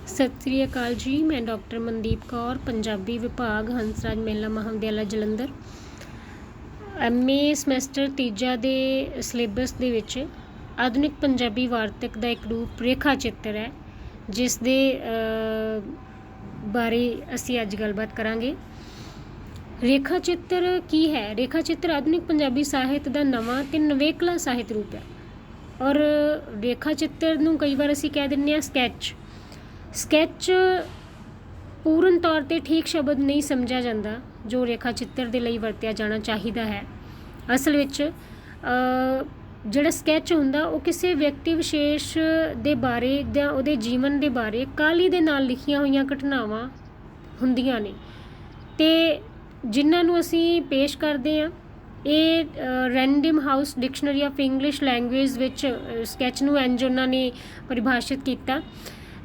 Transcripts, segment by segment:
ਸਤਿ ਸ੍ਰੀ ਅਕਾਲ ਜੀ। ਮੈਂ ਡਾਕਟਰ ਮਨਦੀਪ ਕੌਰ, ਪੰਜਾਬੀ ਵਿਭਾਗ, ਹੰਸਰਾਜ ਮਹਿਲਾ ਮਹਾਵਿਦਿਆਲਾ ਜਲੰਧਰ। MA ਸਮੈਸਟਰ ਤੀਜਾ ਦੇ ਸਿਲੇਬਸ ਦੇ ਵਿੱਚ ਆਧੁਨਿਕ ਪੰਜਾਬੀ ਵਾਰਤਕ ਦਾ ਇੱਕ ਰੂਪ ਰੇਖਾ ਚਿੱਤਰ ਹੈ, ਜਿਸ ਦੇ ਬਾਰੇ ਅਸੀਂ ਅੱਜ ਗੱਲਬਾਤ ਕਰਾਂਗੇ। ਰੇਖਾ ਚਿੱਤਰ ਕੀ ਹੈ? ਰੇਖਾ ਚਿੱਤਰ ਆਧੁਨਿਕ ਪੰਜਾਬੀ ਸਾਹਿਤ ਦਾ ਨਵਾਂ ਅਤੇ ਨਵੇਕਲਾ ਸਾਹਿਤ ਰੂਪ ਹੈ। ਔਰ ਰੇਖਾ ਚਿੱਤਰ ਨੂੰ ਕਈ ਵਾਰ ਅਸੀਂ ਕਹਿ ਦਿੰਦੇ ਹਾਂ ਸਕੈਚ ਪੂਰਨ ਤੌਰ 'ਤੇ ਠੀਕ ਸ਼ਬਦ ਨਹੀਂ ਸਮਝਿਆ ਜਾਂਦਾ ਜੋ ਰੇਖਾ ਚਿੱਤਰ ਦੇ ਲਈ ਵਰਤਿਆ ਜਾਣਾ ਚਾਹੀਦਾ ਹੈ। ਅਸਲ ਵਿੱਚ ਜਿਹੜਾ ਸਕੈਚ ਹੁੰਦਾ ਉਹ ਕਿਸੇ ਵਿਅਕਤੀ ਵਿਸ਼ੇਸ਼ ਦੇ ਬਾਰੇ ਜਾਂ ਉਹਦੇ ਜੀਵਨ ਦੇ ਬਾਰੇ ਕਾਹਲੀ ਦੇ ਨਾਲ ਲਿਖੀਆਂ ਹੋਈਆਂ ਘਟਨਾਵਾਂ ਹੁੰਦੀਆਂ ਨੇ, ਅਤੇ ਜਿਨ੍ਹਾਂ ਨੂੰ ਅਸੀਂ ਪੇਸ਼ ਕਰਦੇ ਹਾਂ। ਇਹ random house dictionary of English language ਵਿੱਚ ਸਕੈਚ ਨੂੰ ਇੰਝ ਉਹਨਾਂ ਨੇ ਪਰਿਭਾਸ਼ਿਤ ਕੀਤਾ,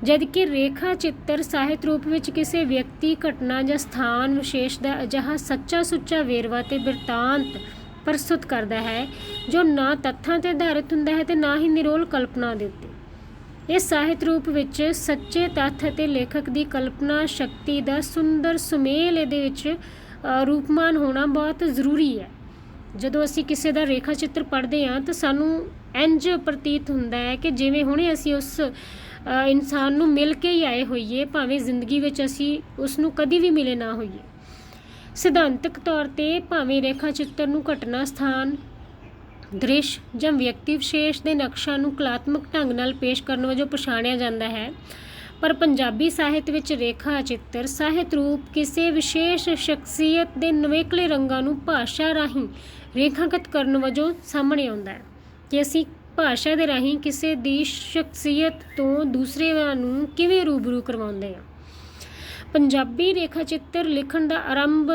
ਜਦ ਕਿ ਰੇਖਾ ਚਿੱਤਰ ਸਾਹਿਤ ਰੂਪ ਵਿੱਚ ਕਿਸੇ ਵਿਅਕਤੀ, ਘਟਨਾ ਜਾਂ ਸਥਾਨ ਵਿਸ਼ੇਸ਼ ਦਾ ਅਜਿਹਾ ਸੱਚਾ ਸੁੱਚਾ ਵੇਰਵਾ ਅਤੇ ਬਿਰਤਾਂਤ ਪ੍ਰਸਤੁਤ ਕਰਦਾ ਹੈ ਜੋ ਨਾ ਤੱਥਾਂ 'ਤੇ ਆਧਾਰਿਤ ਹੁੰਦਾ ਹੈ ਅਤੇ ਨਾ ਹੀ ਨਿਰੋਲ ਕਲਪਨਾ ਦੇ ਉੱਤੇ। ਇਸ ਸਾਹਿਤ ਰੂਪ ਵਿੱਚ ਸੱਚੇ ਤੱਥ ਅਤੇ ਲੇਖਕ ਦੀ ਕਲਪਨਾ ਸ਼ਕਤੀ ਦਾ ਸੁੰਦਰ ਸੁਮੇਲ ਇਹਦੇ ਵਿੱਚ ਰੂਪਮਾਨ ਹੋਣਾ ਬਹੁਤ ਜ਼ਰੂਰੀ ਹੈ। ਜਦੋਂ ਅਸੀਂ ਕਿਸੇ ਦਾ ਰੇਖਾ ਚਿੱਤਰ ਪੜ੍ਹਦੇ ਹਾਂ ਤਾਂ ਸਾਨੂੰ ਇੰਝ ਪ੍ਰਤੀਤ ਹੁੰਦਾ ਹੈ ਕਿ ਜਿਵੇਂ ਹੁਣੇ ਅਸੀਂ ਉਸ ਇਨਸਾਨ ਨੂੰ ਮਿਲ ਕੇ ਹੀ ਆਏ ਹੋਈਏ, ਭਾਵੇਂ ਜ਼ਿੰਦਗੀ ਵਿੱਚ ਅਸੀਂ ਉਸ ਨੂੰ ਕਦੀ ਵੀ ਮਿਲੇ ਨਾ ਹੋਈਏ। ਸਿਧਾਂਤਕ ਤੌਰ 'ਤੇ ਭਾਵੇਂ ਰੇਖਾ ਚਿੱਤਰ ਨੂੰ ਘਟਨਾ, ਸਥਾਨ, ਦ੍ਰਿਸ਼ ਜਾਂ ਵਿਅਕਤੀ ਵਿਸ਼ੇਸ਼ ਦੇ ਨਕਸ਼ਾਂ ਨੂੰ ਕਲਾਤਮਕ ਢੰਗ ਨਾਲ ਪੇਸ਼ ਕਰਨ ਵਜੋਂ ਪਛਾਣਿਆ ਜਾਂਦਾ ਹੈ, ਪਰ ਪੰਜਾਬੀ ਸਾਹਿਤ ਵਿੱਚ ਰੇਖਾ ਚਿੱਤਰ ਸਾਹਿਤ ਰੂਪ ਕਿਸੇ ਵਿਸ਼ੇਸ਼ ਸ਼ਖਸੀਅਤ ਦੇ ਨਵੇਕਲੇ ਰੰਗਾਂ ਨੂੰ ਭਾਸ਼ਾ ਰਾਹੀਂ ਰੇਖਾਗਤ ਕਰਨ ਵਜੋਂ ਸਾਹਮਣੇ ਆਉਂਦਾ ਹੈ ਕਿ ਅਸੀਂ ਭਾਸ਼ਾ ਦੇ ਰਾਹੀਂ ਕਿਸੇ ਦੀ ਸ਼ਖਸੀਅਤ ਤੋਂ ਦੂਸਰਿਆਂ ਨੂੰ ਕਿਵੇਂ ਰੂਬਰੂ ਕਰਵਾਉਂਦੇ ਹਾਂ। ਪੰਜਾਬੀ ਰੇਖਾ ਚਿੱਤਰ ਲਿਖਣ ਦਾ ਆਰੰਭ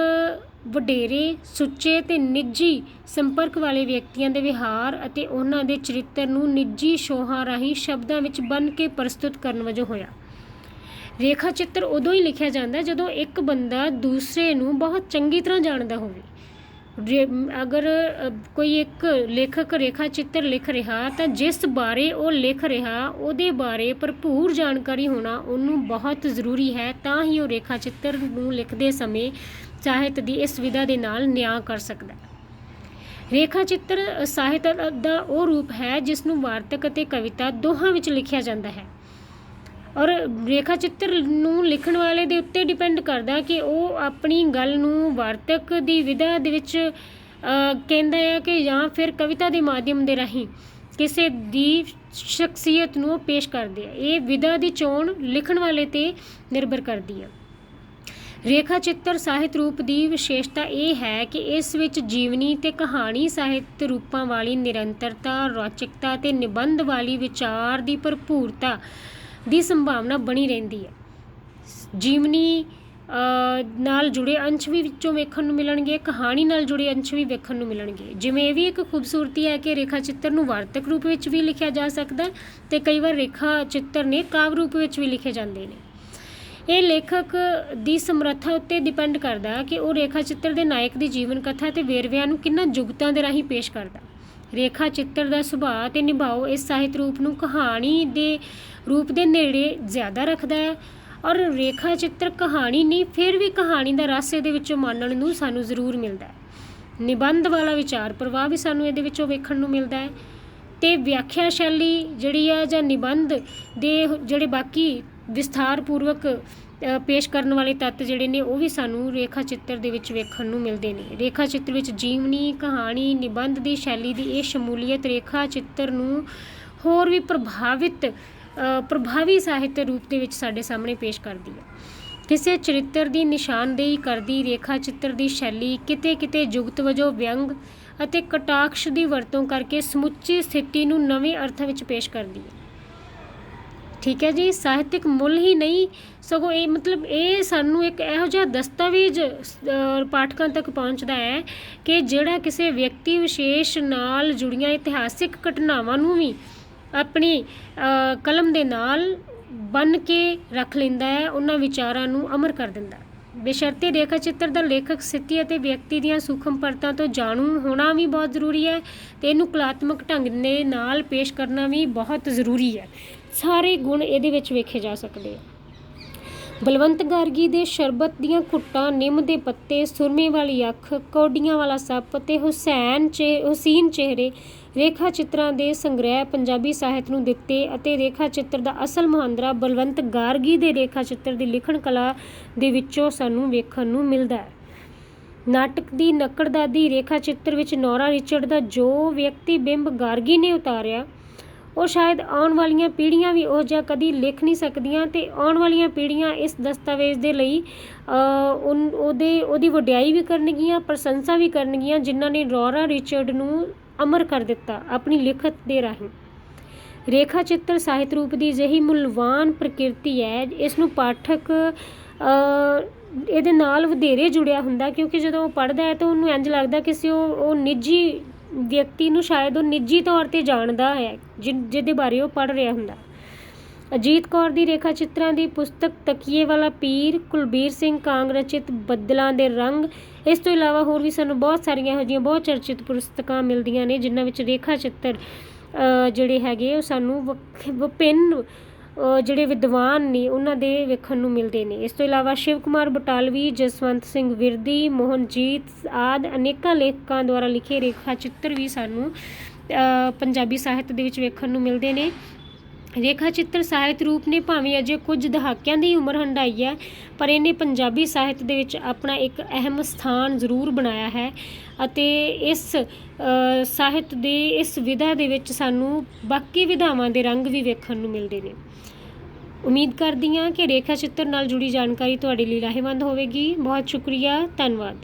ਵਡੇਰੇ, ਸੁੱਚੇ ਅਤੇ ਨਿੱਜੀ ਸੰਪਰਕ ਵਾਲੇ ਵਿਅਕਤੀਆਂ ਦੇ ਵਿਹਾਰ ਅਤੇ ਉਹਨਾਂ ਦੇ ਚਰਿੱਤਰ ਨੂੰ ਨਿੱਜੀ ਛੋਹਾਂ ਰਾਹੀਂ ਸ਼ਬਦਾਂ ਵਿੱਚ ਬੰਨ੍ਹ ਕੇ ਪ੍ਰਸਤੁਤ ਕਰਨ ਵਜੋਂ ਹੋਇਆ। ਰੇਖਾ ਚਿੱਤਰ ਉਦੋਂ ਹੀ ਲਿਖਿਆ ਜਾਂਦਾ ਜਦੋਂ ਇੱਕ ਬੰਦਾ ਦੂਸਰੇ ਨੂੰ ਬਹੁਤ ਚੰਗੀ ਤਰ੍ਹਾਂ ਜਾਣਦਾ ਹੋਵੇ। ਅਗਰ ਕੋਈ ਇੱਕ ਲੇਖਕ ਰੇਖਾ ਚਿੱਤਰ ਲਿਖ ਰਿਹਾ ਤਾਂ ਜਿਸ ਬਾਰੇ ਉਹ ਲਿਖ ਰਿਹਾ ਉਹਦੇ ਬਾਰੇ ਭਰਪੂਰ ਜਾਣਕਾਰੀ ਹੋਣਾ ਉਹਨੂੰ ਬਹੁਤ ਜ਼ਰੂਰੀ ਹੈ, ਤਾਂ ਹੀ ਉਹ ਰੇਖਾ ਚਿੱਤਰ ਨੂੰ ਲਿਖਦੇ ਸਮੇਂ ਸਾਹਿਤ ਦੀ ਇਸ ਵਿਧਾ ਦੇ ਨਾਲ ਨਿਆਂ ਕਰ ਸਕਦਾ ਹੈ। ਰੇਖਾ ਚਿੱਤਰ ਸਾਹਿਤ ਦਾ ਉਹ ਰੂਪ ਹੈ ਜਿਸ ਨੂੰ ਵਾਰਤਕ ਅਤੇ ਕਵਿਤਾ ਦੋਹਾਂ ਵਿੱਚ ਲਿਖਿਆ ਜਾਂਦਾ ਹੈ, ਔਰ ਰੇਖਾ ਚਿੱਤਰ ਨੂੰ ਲਿਖਣ ਵਾਲੇ ਦੇ ਉੱਤੇ ਡਿਪੈਂਡ ਕਰਦਾ ਕਿ ਉਹ ਆਪਣੀ ਗੱਲ ਨੂੰ ਵਾਰਤਕ ਦੀ ਵਿਧਾ ਦੇ ਵਿੱਚ ਕਹਿੰਦਾ ਹੈ ਕਿ ਜਾਂ ਫਿਰ ਕਵਿਤਾ ਦੇ ਮਾਧਿਅਮ ਦੇ ਰਾਹੀਂ ਕਿਸੇ ਦੀ ਸ਼ਖਸੀਅਤ ਨੂੰ ਪੇਸ਼ ਕਰਦੇ ਆ। ਇਹ ਵਿਧਾ ਦੀ ਚੋਣ ਲਿਖਣ ਵਾਲੇ 'ਤੇ ਨਿਰਭਰ ਕਰਦੀ ਹੈ। ਰੇਖਾ ਚਿੱਤਰ ਸਾਹਿਤ ਰੂਪ ਦੀ ਵਿਸ਼ੇਸ਼ਤਾ ਇਹ ਹੈ ਕਿ ਇਸ ਵਿੱਚ ਜੀਵਨੀ ਅਤੇ ਕਹਾਣੀ ਸਾਹਿਤ ਰੂਪਾਂ ਵਾਲੀ ਨਿਰੰਤਰਤਾ, ਰੌਚਕਤਾ ਅਤੇ ਨਿਬੰਧ ਵਾਲੀ ਵਿਚਾਰ ਦੀ ਭਰਪੂਰਤਾ ਦੀ ਸੰਭਾਵਨਾ ਬਣੀ ਰਹਿੰਦੀ ਹੈ। ਜੀਵਨੀ ਨਾਲ ਜੁੜੇ ਅੰਸ਼ ਵੀ ਵਿੱਚੋਂ ਵੇਖਣ ਨੂੰ ਮਿਲਣਗੇ, ਕਹਾਣੀ ਨਾਲ ਜੁੜੇ ਅੰਸ਼ ਵੀ ਵੇਖਣ ਨੂੰ ਮਿਲਣਗੇ। ਜਿਵੇਂ ਇਹ ਵੀ ਇੱਕ ਖੂਬਸੂਰਤੀ ਹੈ ਕਿ ਰੇਖਾ ਚਿੱਤਰ ਨੂੰ ਵਾਰਤਕ ਰੂਪ ਵਿੱਚ ਵੀ ਲਿਖਿਆ ਜਾ ਸਕਦਾ ਅਤੇ ਕਈ ਵਾਰ ਰੇਖਾ ਚਿੱਤਰ ਨੇ ਕਾਵਿ ਰੂਪ ਵਿੱਚ ਵੀ ਲਿਖੇ ਜਾਂਦੇ ਨੇ। ਇਹ ਲੇਖਕ ਦੀ ਸਮਰੱਥਾ ਉੱਤੇ ਡਿਪੈਂਡ ਕਰਦਾ ਕਿ ਉਹ ਰੇਖਾ ਚਿੱਤਰ ਦੇ ਨਾਇਕ ਦੀ ਜੀਵਨ ਕਥਾ ਅਤੇ ਵੇਰਵਿਆਂ ਨੂੰ ਕਿੰਨਾ ਜੁਗਤਾਂ ਦੇ ਰਾਹੀਂ ਪੇਸ਼ ਕਰਦਾ। ਰੇਖਾ ਚਿੱਤਰ ਦਾ ਸੁਭਾਅ ਅਤੇ ਨਿਭਾਓ ਇਸ ਸਾਹਿਤ ਰੂਪ ਨੂੰ ਕਹਾਣੀ ਦੇ ਰੂਪ ਦੇ ਨੇੜੇ ਜ਼ਿਆਦਾ ਰੱਖਦਾ ਹੈ, ਔਰ ਰੇਖਾ ਚਿੱਤਰ ਕਹਾਣੀ ਨਹੀਂ, ਫਿਰ ਵੀ ਕਹਾਣੀ ਦਾ ਰਸ ਇਹਦੇ ਵਿੱਚੋਂ ਮਾਣਨ ਨੂੰ ਸਾਨੂੰ ਜ਼ਰੂਰ ਮਿਲਦਾ ਹੈ। ਨਿਬੰਧ ਵਾਲਾ ਵਿਚਾਰ ਪ੍ਰਵਾਹ ਵੀ ਸਾਨੂੰ ਇਹਦੇ ਵਿੱਚੋਂ ਵੇਖਣ ਨੂੰ ਮਿਲਦਾ ਹੈ, ਅਤੇ ਵਿਆਖਿਆ ਸ਼ੈਲੀ ਜਿਹੜੀ ਆ ਜਾਂ ਨਿਬੰਧ ਦੇ ਜਿਹੜੇ ਬਾਕੀ ਵਿਸਥਾਰਪੂਰਵਕ ਪੇਸ਼ ਕਰਨ ਵਾਲੇ ਤੱਤ ਜਿਹੜੇ ਨੇ ਉਹ ਵੀ ਸਾਨੂੰ ਰੇਖਾ ਚਿੱਤਰ ਦੇ ਵਿੱਚ ਵੇਖਣ ਨੂੰ ਮਿਲਦੇ ਨੇ। ਰੇਖਾ ਚਿੱਤਰ ਵਿੱਚ ਜੀਵਨੀ, ਕਹਾਣੀ, ਨਿਬੰਧ ਦੀ ਸ਼ੈਲੀ ਦੀ ਇਹ ਸ਼ਮੂਲੀਅਤ ਰੇਖਾ ਚਿੱਤਰ ਨੂੰ ਹੋਰ ਵੀ ਪ੍ਰਭਾਵੀ ਸਾਹਿਤ ਰੂਪ ਦੇ ਵਿੱਚ ਸਾਡੇ ਸਾਹਮਣੇ ਪੇਸ਼ ਕਰਦੀ ਹੈ। ਕਿਸੇ ਚਰਿੱਤਰ ਦੀ ਨਿਸ਼ਾਨਦੇਹੀ ਕਰਦੀ ਰੇਖਾ ਚਿੱਤਰ ਦੀ ਸ਼ੈਲੀ ਕਿਤੇ ਕਿਤੇ ਜੁਗਤ ਵਜੋਂ ਵਿਅੰਗ ਅਤੇ ਕਟਾਕਸ਼ ਦੀ ਵਰਤੋਂ ਕਰਕੇ ਸਮੁੱਚੀ ਸਥਿਤੀ ਨੂੰ ਨਵੇਂ ਅਰਥਾਂ ਵਿੱਚ ਪੇਸ਼ ਕਰਦੀ ਹੈ। ਠੀਕ ਹੈ ਜੀ। ਸਾਹਿਤਕ ਮੁੱਲ ਹੀ ਨਹੀਂ, ਸਗੋਂ ਇਹ ਸਾਨੂੰ ਇੱਕ ਇਹੋ ਜਿਹਾ ਦਸਤਾਵੇਜ਼ ਪਾਠਕਾਂ ਤੱਕ ਪਹੁੰਚਦਾ ਹੈ ਕਿ ਜਿਹੜਾ ਕਿਸੇ ਵਿਅਕਤੀ ਵਿਸ਼ੇਸ਼ ਨਾਲ ਜੁੜੀਆਂ ਇਤਿਹਾਸਿਕ ਘਟਨਾਵਾਂ ਨੂੰ ਵੀ ਆਪਣੀ ਕਲਮ ਦੇ ਨਾਲ ਬੰਨ੍ਹ ਕੇ ਰੱਖ ਲੈਂਦਾ ਹੈ, ਉਹਨਾਂ ਵਿਚਾਰਾਂ ਨੂੰ ਅਮਰ ਕਰ ਦਿੰਦਾ। ਬੇਸ਼ਰਤੇ ਰੇਖਾ ਚਿੱਤਰ ਦਾ ਲੇਖਕ ਸਥਿਤੀ ਅਤੇ ਵਿਅਕਤੀ ਦੀਆਂ ਸੂਖਮ ਪਰਤਾਂ ਤੋਂ ਜਾਣੂ ਹੋਣਾ ਵੀ ਬਹੁਤ ਜ਼ਰੂਰੀ ਹੈ, ਅਤੇ ਇਹਨੂੰ ਕਲਾਤਮਕ ਢੰਗ ਦੇ ਨਾਲ ਪੇਸ਼ ਕਰਨਾ ਵੀ ਬਹੁਤ ਜ਼ਰੂਰੀ ਹੈ। ਸਾਰੇ ਗੁਣ ਇਹਦੇ ਵਿੱਚ ਵੇਖੇ ਜਾ ਸਕਦੇ ਆ। ਬਲਵੰਤ ਗਾਰਗੀ ਦੇ ਸ਼ਰਬਤ ਦੀਆਂ ਘੁੱਟਾਂ, ਨਿੰਮ ਦੇ ਪੱਤੇ, ਸੁਰਮੇ ਵਾਲੀ ਅੱਖ, ਕੌਡੀਆਂ ਵਾਲਾ ਸੱਪ ਅਤੇ ਹੁਸੈਨ ਹੁਸੀਨ ਚਿਹਰੇ ਰੇਖਾ ਚਿੱਤਰਾਂ ਦੇ ਸੰਗ੍ਰਹਿ ਪੰਜਾਬੀ ਸਾਹਿਤ ਨੂੰ ਦਿੱਤੇ ਅਤੇ ਰੇਖਾ ਚਿੱਤਰ ਦਾ ਅਸਲ ਮੁਹਾਂਦਰਾ ਬਲਵੰਤ ਗਾਰਗੀ ਦੇ ਰੇਖਾ ਚਿੱਤਰ ਦੀ ਲਿਖਣ ਕਲਾ ਦੇ ਵਿੱਚੋਂ ਸਾਨੂੰ ਵੇਖਣ ਨੂੰ ਮਿਲਦਾ ਹੈ। ਨਾਟਕ ਦੀ ਨਕੜਦਾਦੀ ਰੇਖਾ ਚਿੱਤਰ ਵਿੱਚ ਨੋਰਾ ਰਿਚਰਡ ਦਾ ਜੋ ਵਿਅਕਤੀ ਬਿੰਬ ਗਾਰਗੀ ਨੇ ਉਤਾਰਿਆ, ਉਹ ਸ਼ਾਇਦ ਆਉਣ ਵਾਲੀਆਂ ਪੀੜ੍ਹੀਆਂ ਵੀ ਉਹ ਜਿਹਾ ਕਦੀ ਲਿਖ ਨਹੀਂ ਸਕਦੀਆਂ ਅਤੇ ਆਉਣ ਵਾਲੀਆਂ ਪੀੜ੍ਹੀਆਂ ਇਸ ਦਸਤਾਵੇਜ਼ ਦੇ ਲਈ ਉਹਦੀ ਵਡਿਆਈ ਵੀ ਕਰਨਗੀਆਂ, ਪ੍ਰਸ਼ੰਸਾ ਵੀ ਕਰਨਗੀਆਂ, ਜਿਨ੍ਹਾਂ ਨੇ ਨੋਰਾ ਰਿਚਰਡ ਨੂੰ ਅਮਰ ਕਰ ਦਿੱਤਾ ਆਪਣੀ ਲਿਖਤ ਦੇ ਰਾਹੀਂ। ਰੇਖਾ ਚਿੱਤਰ ਸਾਹਿਤ ਰੂਪ ਦੀ ਅਜਿਹੀ ਮੁੱਲਵਾਨ ਪ੍ਰਕਿਰਤੀ ਹੈ, ਇਸ ਨੂੰ ਪਾਠਕ ਇਹਦੇ ਨਾਲ ਵਧੇਰੇ ਜੁੜਿਆ ਹੁੰਦਾ, ਕਿਉਂਕਿ ਜਦੋਂ ਉਹ ਪੜ੍ਹਦਾ ਹੈ ਤਾਂ ਉਹਨੂੰ ਇੰਝ ਲੱਗਦਾ ਕਿ ਉਹ ਨਿੱਜੀ ਵਿਅਕਤੀ ਨੂੰ ਸ਼ਾਇਦ ਉਹ ਨਿੱਜੀ ਤੌਰ 'ਤੇ ਜਾਣਦਾ ਹੈ ਜਿਹਦੇ ਬਾਰੇ ਉਹ ਪੜ੍ਹ ਰਿਹਾ ਹੁੰਦਾ। ਅਜੀਤ ਕੌਰ ਦੀ ਰੇਖਾ ਚਿੱਤਰਾਂ ਦੀ ਪੁਸਤਕ ਤਕੀਏ ਵਾਲਾ ਪੀਰ, ਕੁਲਬੀਰ ਸਿੰਘ ਕਾਂਗ ਰਚਿਤ ਬੱਦਲਾਂ ਦੇ ਰੰਗ, ਇਸ ਤੋਂ ਇਲਾਵਾ ਹੋਰ ਵੀ ਸਾਨੂੰ ਬਹੁਤ ਸਾਰੀਆਂ ਇਹੋ ਜਿਹੀਆਂ ਬਹੁਤ ਚਰਚਿਤ ਪੁਸਤਕਾਂ ਮਿਲਦੀਆਂ ਨੇ ਜਿਨ੍ਹਾਂ ਵਿੱਚ ਰੇਖਾ ਚਿੱਤਰ ਜਿਹੜੇ ਹੈਗੇ ਉਹ ਸਾਨੂੰ ਵਿਭਿੰਨ ਜਿਹੜੇ ਵਿਦਵਾਨ ਨੇ ਉਹਨਾਂ ਦੇ ਵੇਖਣ ਨੂੰ ਮਿਲਦੇ ਨੇ। ਇਸ ਤੋਂ ਇਲਾਵਾ ਸ਼ਿਵ ਕੁਮਾਰ ਬਟਾਲਵੀ, ਜਸਵੰਤ ਸਿੰਘ ਵਿਰਦੀ, ਮੋਹਨਜੀਤ ਆਦਿ ਅਨੇਕਾਂ ਲੇਖਕਾਂ ਦੁਆਰਾ ਲਿਖੇ ਰੇਖਾ ਚਿੱਤਰ ਵੀ ਸਾਨੂੰ ਪੰਜਾਬੀ ਸਾਹਿਤ ਦੇ ਵਿੱਚ ਵੇਖਣ ਨੂੰ ਮਿਲਦੇ ਨੇ। ਰੇਖਾ ਚਿੱਤਰ ਸਾਹਿਤ ਰੂਪ ਨੇ ਭਾਵੇਂ ਅਜੇ ਕੁਝ ਦਹਾਕਿਆਂ ਦੀ ਉਮਰ ਹੰਢਾਈ ਹੈ, ਪਰ ਇਹਨੇ ਪੰਜਾਬੀ ਸਾਹਿਤ ਦੇ ਵਿੱਚ ਆਪਣਾ ਇੱਕ ਅਹਿਮ ਸਥਾਨ ਜ਼ਰੂਰ ਬਣਾਇਆ ਹੈ ਅਤੇ ਇਸ ਸਾਹਿਤ ਦੇ ਇਸ ਵਿਧਾ ਦੇ ਵਿੱਚ ਸਾਨੂੰ ਬਾਕੀ ਵਿਧਾਵਾਂ ਦੇ ਰੰਗ ਵੀ ਵੇਖਣ ਨੂੰ ਮਿਲਦੇ ਨੇ। ਉਮੀਦ ਕਰਦੀ ਹਾਂ ਕਿ ਰੇਖਾ ਚਿੱਤਰ ਨਾਲ ਜੁੜੀ ਜਾਣਕਾਰੀ ਤੁਹਾਡੇ ਲਈ ਲਾਹੇਵੰਦ ਹੋਵੇਗੀ। ਬਹੁਤ ਸ਼ੁਕਰੀਆ, ਧੰਨਵਾਦ।